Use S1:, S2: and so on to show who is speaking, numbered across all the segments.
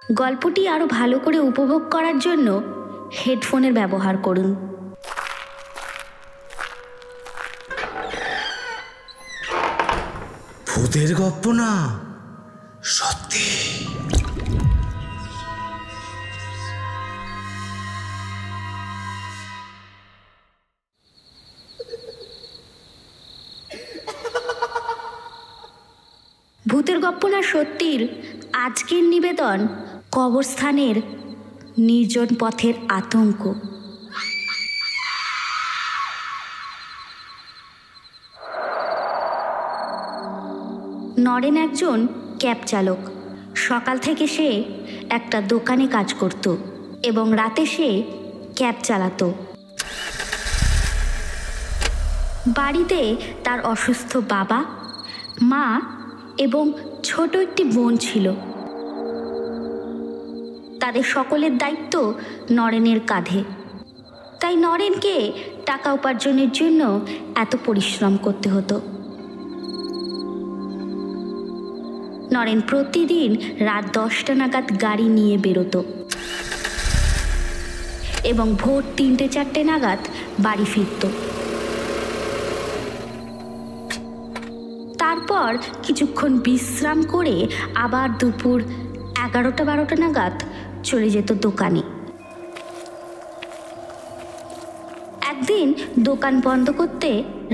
S1: গল্পটি আরও ভালো করে উপভোগ করার জন্য হেডফোনের ব্যবহার করুন।
S2: ভূতের গল্প না, সত্যি।
S1: ভূতের গল্প না সত্যির আজকের নিবেদন কবরস্থানের নির্জন পথের আতঙ্ক। নরেন একজন ক্যাব চালক। সকাল থেকে সে একটা দোকানে কাজ করত এবং রাতে সে ক্যাব চালাতো। বাড়িতে তার অসুস্থ বাবা, মা এবং ছোট একটি বোন ছিল। তাদের সকলের দায়িত্ব নরেনের কাঁধে। তাই নরেনকে টাকা উপার্জনের জন্য এত পরিশ্রম করতে হতো। নরেন প্রতিদিন রাত 10টা নাগাদ গাড়ি নিয়ে বেরোতো এবং ভোর 3টে-4টে নাগাদ বাড়ি ফিরত। তারপর কিছুক্ষণ বিশ্রাম করে আবার দুপুর 11টা-12টা নাগাদ চলে যেত দোকানে। একদিন দোকান বন্ধ করতে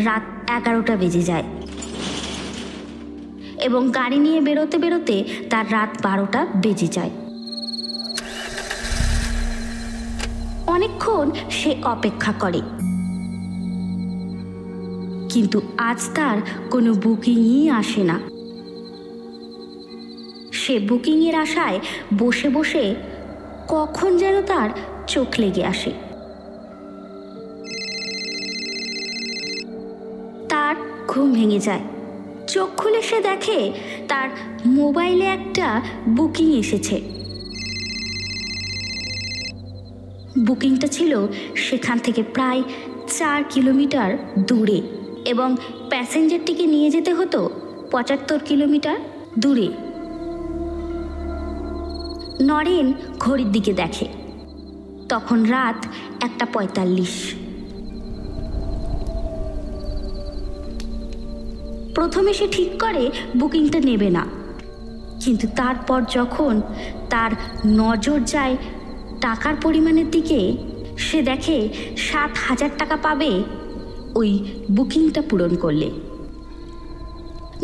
S1: রাত 11টা বেজে যায় এবং গাড়ি নিয়ে বেরোতে বেরোতে তার রাত 12টা বেজে যায়। অনেকক্ষণ সে অপেক্ষা করে, কিন্তু আজ তার কোনো বুকিংই আসে না। সে বুকিংয়ের আশায় বসে বসে কখন যেন তার চোখ লেগে আসে। তার ঘুম ভেঙে যায়। চোখ খুলে সে দেখে তার মোবাইলে একটা বুকিং এসেছে। বুকিংটা ছিল সেখান থেকে প্রায় 4 কিলোমিটার দূরে এবং প্যাসেঞ্জারটিকে নিয়ে যেতে হতো 75 কিলোমিটার দূরে। নরেন ঘড়ির দিকে দেখে, তখন রাত 1:45। প্রথমে সে ঠিক করে বুকিংটা নেবে না, কিন্তু তারপর যখন তার নজর যায় টাকার পরিমাণের দিকে, সে দেখে 7,000 টাকা পাবে ওই বুকিংটা পূরণ করলে।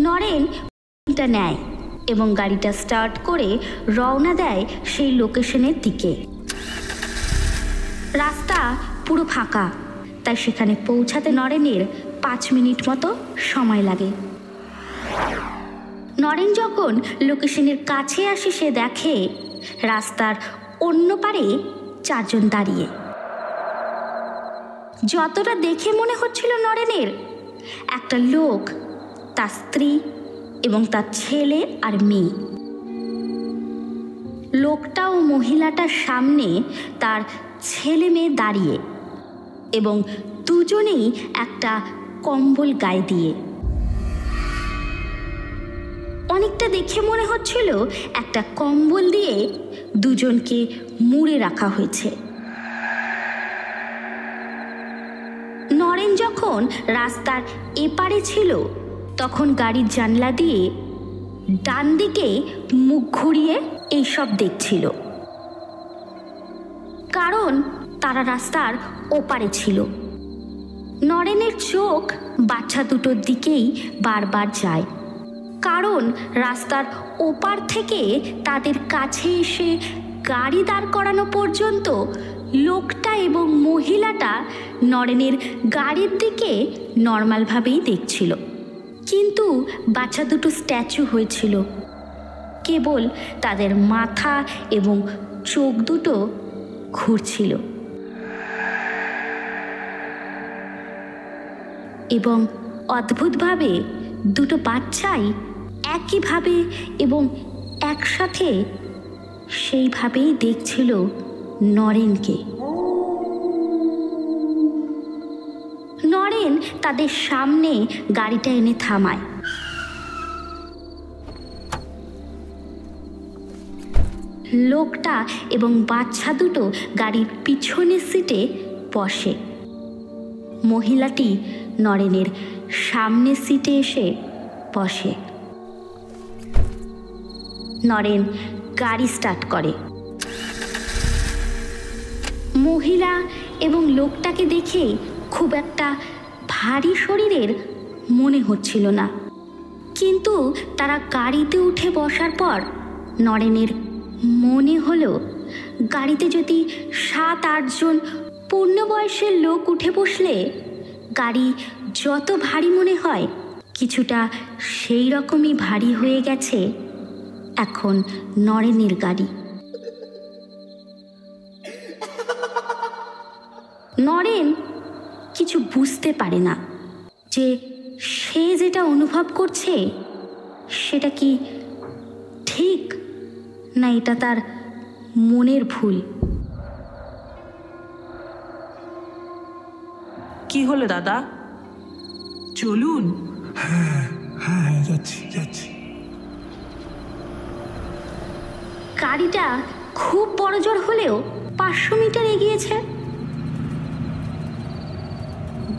S1: নরেন বুকিংটা নেয় এবং গাড়িটা স্টার্ট করে রওনা দেয় সেই লোকেশনের দিকে। রাস্তা পুরো ফাঁকা, তাই সেখানে পৌঁছাতে নরেনের 5 মিনিট মতো সময় লাগে। নরেন যখন লোকেশনের কাছে আসে, সে দেখে রাস্তার অন্য পারে 4 জন দাঁড়িয়ে। যতটা দেখে মনে হচ্ছিল নরেনের, একটা লোক, তার স্ত্রী এবং তার ছেলে আর মেয়ে। লোকটা ও মহিলাটার সামনে তার ছেলে মেয়ে দাঁড়িয়ে এবং দুজনেই একটা কম্বল গায়ে দিয়ে। অনেকটা দেখে মনে হচ্ছিল একটা কম্বল দিয়ে দুজনকে মুড়ে রাখা হয়েছে। নরেন যখন রাস্তার এপারে ছিল, তখন গাড়ির জানলা দিয়ে ডান দিকে মুখ ঘুরিয়ে এইসব দেখছিল, কারণ তারা রাস্তার ওপারে ছিল। নরেনের চোখ বাচ্চা দুটোর দিকেই বারবার যায়, কারণ রাস্তার ওপার থেকে তাদের কাছে এসে গাড়ি দাঁড় করানো পর্যন্ত লোকটা এবং মহিলাটা নরেনের গাড়ির দিকে নর্মালভাবেই দেখছিল, কিন্তু বাচ্চা দুটো স্ট্যাচু হয়েছিল। কেবল তাদের মাথা এবং চোখ দুটো ঘুরছিল এবং অদ্ভুতভাবে দুটো বাচ্চাই একইভাবে এবং একসাথে সেইভাবেই দেখছিল নরেনকে। নরেন তাদের সামনে গাড়িটা এনে থামায়। লোকটা এবং বাচ্চা দুটো গাড়ির পিছনের সিটে বসে। মহিলাটি নরেনের সামনের সিটে এসে বসে। নরেন গাড়ি স্টার্ট করে। মহিলা এবং লোকটাকে দেখে খুব একটা ভারী শরীরের মনে হচ্ছিল না, কিন্তু তারা গাড়িতে উঠে বসার পর নরেনের মনে হলো গাড়িতে যদি 7-8 জন পূর্ণ বয়সের লোক উঠে বসলে গাড়ি যত ভারী মনে হয়, কিছুটা সেই রকমই ভারী হয়ে গেছে এখন নরেনের গাড়ি। নরেন কিছু বুঝতে পারে না যে সে যেটা অনুভব করছে সেটা কি ঠিক, না এটা তার মনের ভুল।
S3: কি হলো দাদা, চলুন।
S2: হ্যাঁ হ্যাঁ, যাচ্ছি।
S1: গাড়িটা খুব বড় জোর হলেও 500 মিটার এগিয়েছে।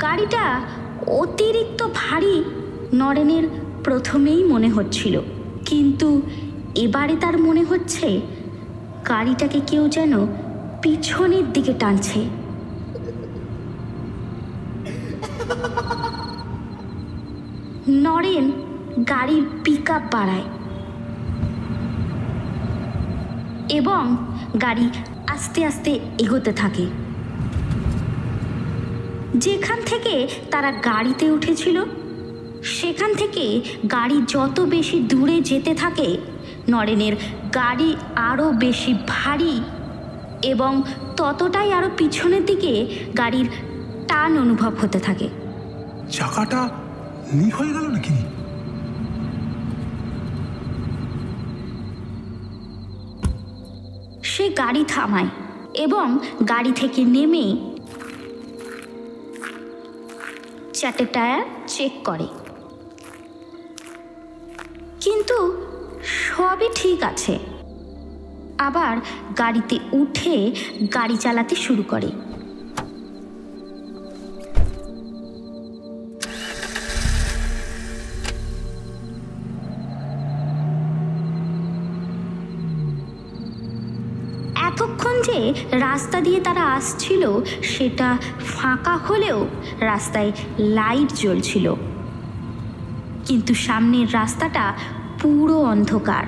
S1: গাড়িটা অতিরিক্ত ভারী নরেনের প্রথমেই মনে হচ্ছিল, কিন্তু এবারে তার মনে হচ্ছে গাড়িটাকে কেউ যেন পিছনের দিকে টানছে। নরেন গাড়ির পিকআপ বাড়ায় এবং গাড়ি আস্তে আস্তে এগোতে থাকে। যেখান থেকে তারা গাড়িতে উঠেছিল সেখান থেকে গাড়ি যত বেশি দূরে যেতে থাকে, নরেনের গাড়ি আরও বেশি ভারী এবং ততটাই আরও পিছনের দিকে গাড়ির টান অনুভব হতে থাকে।
S2: চাকাটা লিক হয়ে গেল নাকি?
S1: সে গাড়ি থামায় এবং গাড়ি থেকে নেমে 4টে টায়ার চেক করে, কিন্তু সবই ঠিক আছে। আবার গাড়িতে উঠে গাড়ি চালাতে শুরু করে। এতক্ষণ যে রাস্তা দিয়ে তারা আসছিল সেটা ফাঁকা হলেও রাস্তায় লাইট জ্বলছিল, কিন্তু সামনের রাস্তাটা পুরো অন্ধকার।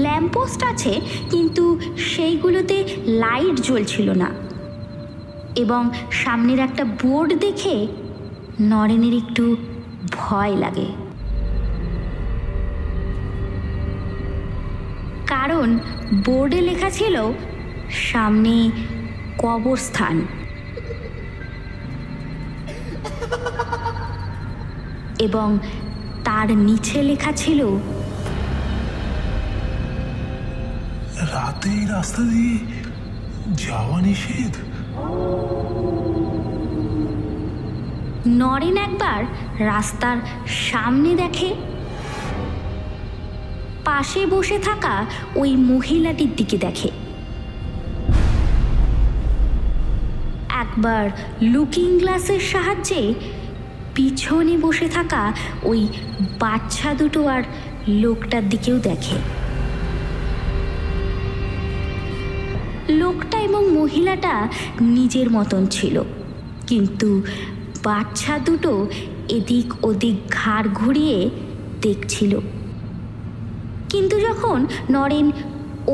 S1: ল্যাম্পপোস্ট আছে কিন্তু সেইগুলোতে লাইট জ্বলছিল না, এবং সামনের একটা বোর্ড দেখে নরেনের একটু ভয় লাগে, কারণ বোর্ডে লেখা ছিল সামনে কবরস্থান। এবং তার নিচে লেখা ছিল
S2: রাতে এই রাস্তা দিয়ে যাওয়া নিষেধ।
S1: নরেন একবার রাস্তার সামনে দেখে পাশে বসে থাকা ওই মহিলাটির দিকে দেখে, একবার লুকিং গ্লাসের সাহায্যে পিছনে বসে থাকা ওই বাচ্চা দুটো আর লোকটার দিকেও দেখে। লোকটা এবং মহিলাটা নিজের মতন ছিল, কিন্তু বাচ্চা দুটো এদিক ওদিক ঘাড় ঘুরিয়ে দেখছিল। কিন্তু যখন নরেন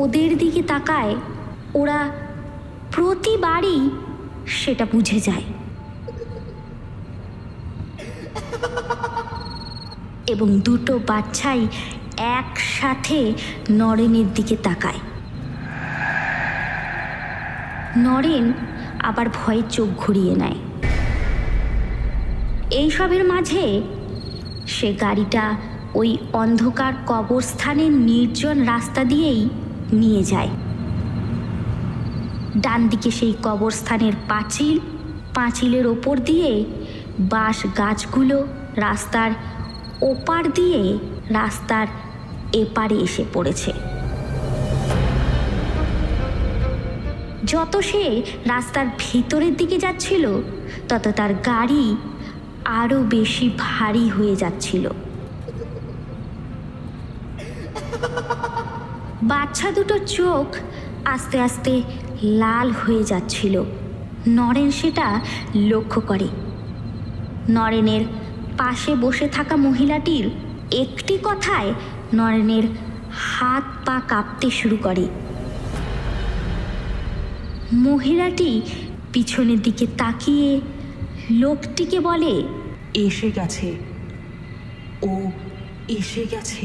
S1: ওদের দিকে তাকায়, ওরা প্রতিবারই সেটা বুঝে যায় এবং দুটো বাচ্চাই একসাথে নরেনের দিকে তাকায়। নরেন আবার ভয়ে চোখ ঘুরিয়ে নেয়। এইসবের মাঝে সে গাড়িটা ওই অন্ধকার কবরস্থানের নির্জন রাস্তা দিয়েই নিয়ে যায়। ডান দিকে সেই কবরস্থানের পাঁচিলের ওপর দিয়ে বাঁশ গাছগুলো রাস্তার ওপার দিয়ে রাস্তার এপারে এসে পড়েছে। যত সে রাস্তার ভিতরের দিকে যাচ্ছিল তত তার গাড়ি আরো বেশি ভারী হয়ে যাচ্ছিল। বাচ্চা দুটোর চোখ আস্তে আস্তে লাল হয়ে যাচ্ছিল। নরেন সেটা লক্ষ্য করে। নরেনের পাশে বসে থাকা মহিলাটির একটি কথায় নরেনের হাত পা কাঁপতে শুরু করে। মহিলাটি পিছনের দিকে তাকিয়ে লোকটিকে বলে,
S3: এসে গেছে, ও এসে গেছে।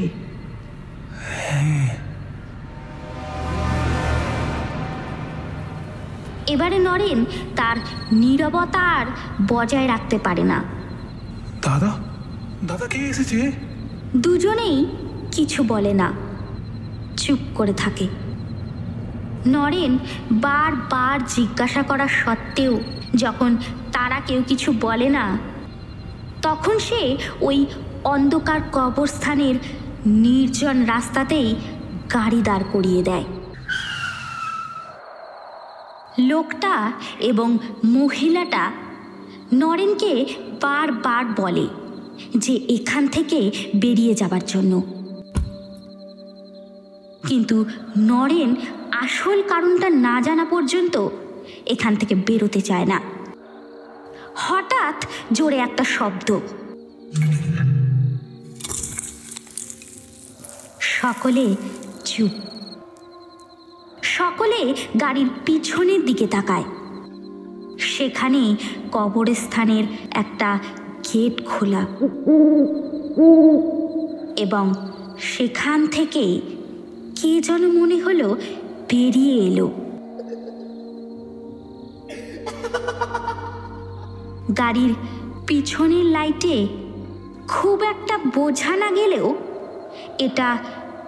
S1: এবারে নরেন তার নীরবতা আর বজায় রাখতে পারে না।
S2: দাদা, দাদা কে এসেছে?
S1: দুজনেই কিছু বলে না, চুপ করে থাকে। নরেন বারবার জিজ্ঞাসা করা সত্ত্বেও যখন তারা কেউ কিছু বলে না, তখন সে ওই অন্ধকার কবরস্থানের নির্জন রাস্তাতেই গাড়ি দাঁড় করিয়ে দেয়। লোকটা এবং মহিলাটা নরেনকে বারবার বলে যে এখান থেকে বেরিয়ে যাবার জন্য, কিন্তু নরেন আসল কারণটা না জানা পর্যন্ত এখান থেকে বেরোতে চায় না। হঠাৎ জোরে একটা শব্দ। সকলে চুপ। সকলে গাড়ির পিছনের দিকে তাকায়। সেখানে কবরস্থানের একটা গেট খোলা এবং সেখান থেকে কে যেন মনে হলো বেরিয়ে এলো। গাড়ির পিছনের লাইটে খুব একটা বোঝা না গেলেও এটা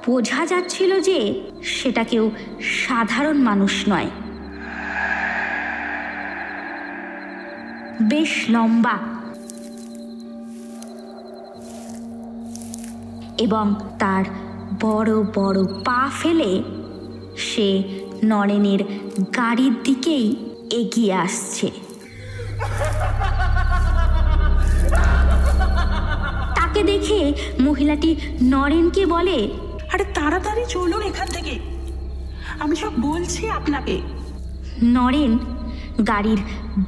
S1: বোঝা যাচ্ছিল যে সেটা কেউ সাধারণ মানুষ নয়। বেশ লম্বা এবং তার বড় বড় পা ফেলে সে নরেনের গাড়ির দিকেই এগিয়ে আসছে। তাকে দেখে মহিলাটি নরেনকে বলে,
S3: আরে তাড়াতাড়ি চলুন এখান থেকে, আমি সব বলছি আপনাকে।
S1: নরেন গাড়ির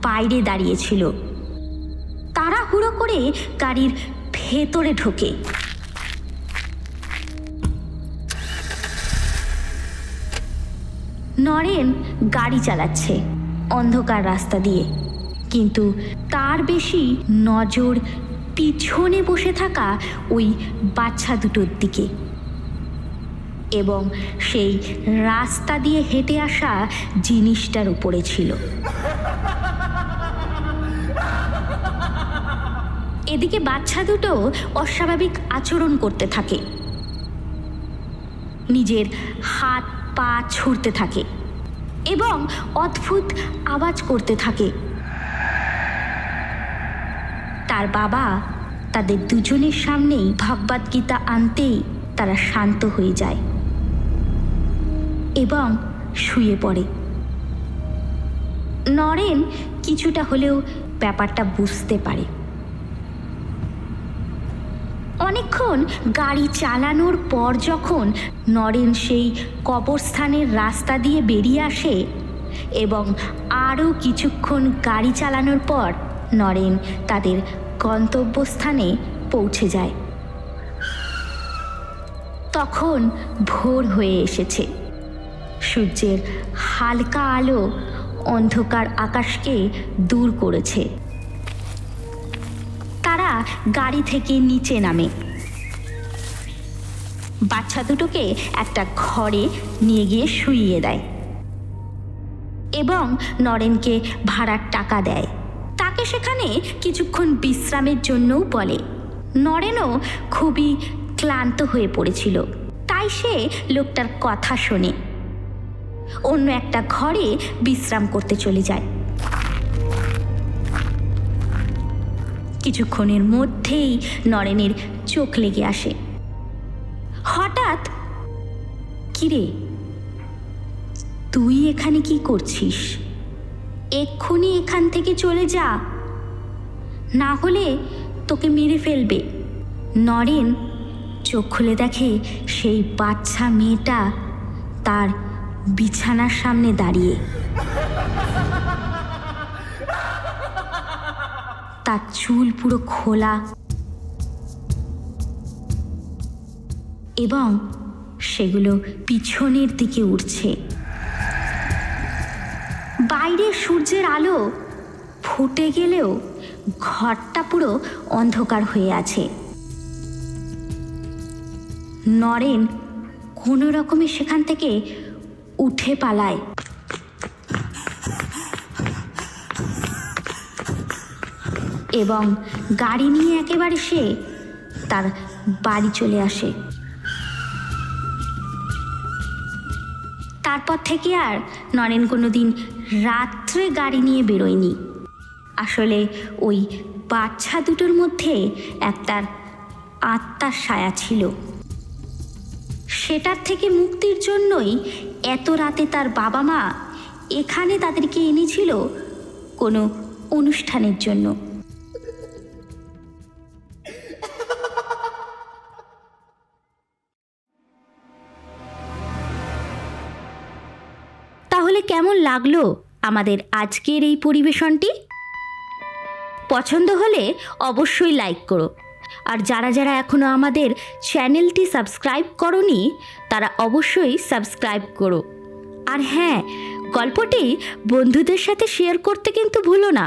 S1: বাইরে দাঁড়িয়েছিল। তাড়াহুড়ো করে গাড়ির ভেতরে ঢোকে। নরেন গাড়ি চালাচ্ছে অন্ধকার রাস্তা দিয়ে, কিন্তু তার বেশি নজর পিছনে বসে থাকা ওই বাচ্চা দুটোর দিকে এবং সেই রাস্তা দিয়ে হেঁটে আসা জিনিসটার উপরে ছিল। এদিকে বাচ্চা দুটো অস্বাভাবিক আচরণ করতে থাকে, নিজের হাত পা ছুঁড়তে থাকে এবং অদ্ভুত আওয়াজ করতে থাকে। তার বাবা তাদের দুজনের সামনেই ভগবদ্গীতা আনতেই তারা শান্ত হয়ে যায় এবং শুয়ে পড়ে। নরেন কিছুটা হলেও ব্যাপারটা বুঝতে পারে। অনেকক্ষণ গাড়ি চালানোর পর যখন নরেন সেই কবরস্থানের রাস্তা দিয়ে বেরিয়ে আসে এবং আরও কিছুক্ষণ গাড়ি চালানোর পর নরেন তাদের গন্তব্যস্থানে পৌঁছে যায়। তখন ভোর হয়ে এসেছে। সূর্যের হালকা আলো অন্ধকার আকাশকে দূর করেছে। তারা গাড়ি থেকে নিচে নামে, বাচ্চা দুটোকে একটা ঘরে নিয়ে গিয়ে শুইয়ে দেয় এবং নরেনকে ভাড়ার টাকা দেয়। তাকে সেখানে কিছুক্ষণ বিশ্রামের জন্যও বলে। নরেনও খুবই ক্লান্ত হয়ে পড়েছিল, তাই সে লোকটার কথা শোনে অন্য একটা ঘরে বিশ্রাম করতে চলে যায়। কিছুক্ষণের মধ্যেই নরেনের চোখ লেগে আসে। হঠাৎ, কিরে তুই এখানে কি করছিস? এক্ষুনি এখান থেকে চলে যা, না হলে তোকে মেরে ফেলবে। নরেন চোখ খুলে দেখে সেই বাচ্চা মেয়েটা তার বিছানার সামনে দাঁড়িয়ে। তার চুল পুরো খোলা এবং সেগুলো পিছনের দিকে উঠছে। বাইরে সূর্যের আলো ফুটে গেলেও ঘরটা পুরো অন্ধকার হয়ে আছে। নরেন কোনো রকমে সেখান থেকে উঠে পালায় এবং গাড়ি নিয়ে একেবারে সে তার বাড়ি চলে আসে। তারপর থেকে আর নরেন কোনো দিন রাত্রে গাড়ি নিয়ে বেরোয়নি। আসলে ওই বাচ্চা দুটোর মধ্যে একটার আত্মার ছায়া ছিল। সেটার থেকে মুক্তির জন্যই এত রাতে তার বাবা মা এখানে তাদেরকে এনেছিল কোনো অনুষ্ঠানের জন্য। তাহলে কেমন লাগলো আমাদের আজকের এই পরিবেশনটি? পছন্দ হলে অবশ্যই লাইক করো, আর যারা যারা এখনও আমাদের চ্যানেলটি সাবস্ক্রাইব করোনি তারা অবশ্যই সাবস্ক্রাইব করো। আর হ্যাঁ, গল্পটি বন্ধুদের সাথে শেয়ার করতে কিন্তু ভুলো না।